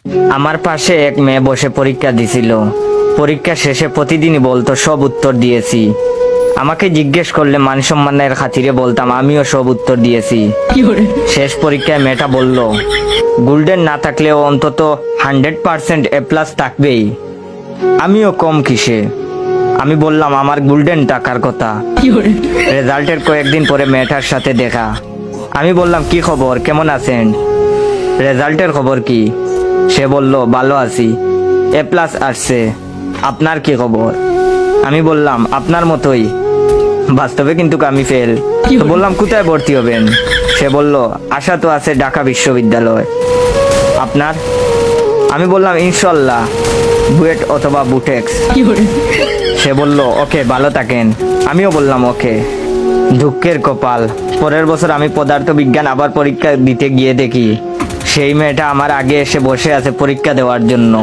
আমার পাশে এক মেয়ে বসে পরীক্ষা দিছিল। পরীক্ষা শেষে প্রতিদিনই বলতো সব উত্তর দিয়েছি। আমাকে জিজ্ঞেস করলে মান সম্মানের খাতিরে বলতাম আমিও সব উত্তর দিয়েছি। শেষ পরীক্ষায় মেয়েটা বলল গোল্ডেন না থাকলেও অন্তত 100% A+ থাকবেই। আমিও কম কিসে। আমি বললাম আমার গোল্ডেন টাকার কথা। রেজাল্টের কয়েকদিন পরে মেয়েটার সাথে দেখা। আমি বললাম কি খবর, কেমন আছেন? রেজাল্টের খবর কি? সে বলল ভালো আছি, A+ আসছে। আপনার কি খবর? আমি বললাম আপনার মতোই, বাস্তবে কিন্তু আমি ফেল। তো বললাম কোথায় ভর্তি হবেন? সে বলল আশা তো আছে ঢাকা বিশ্ববিদ্যালয়। আপনার? আমি বললাম ইনশাল্লাহ বুয়েট অথবা বুটেক্স। সে বলল ওকে, ভালো থাকেন। আমিও বললাম ওকে। দুঃখের কপাল, পরের বছর আমি পদার্থ বিজ্ঞান আবার পরীক্ষা দিতে গিয়ে দেখি সেই মেয়েটা আমার আগে এসে বসে আছে পরীক্ষা দেওয়ার জন্য।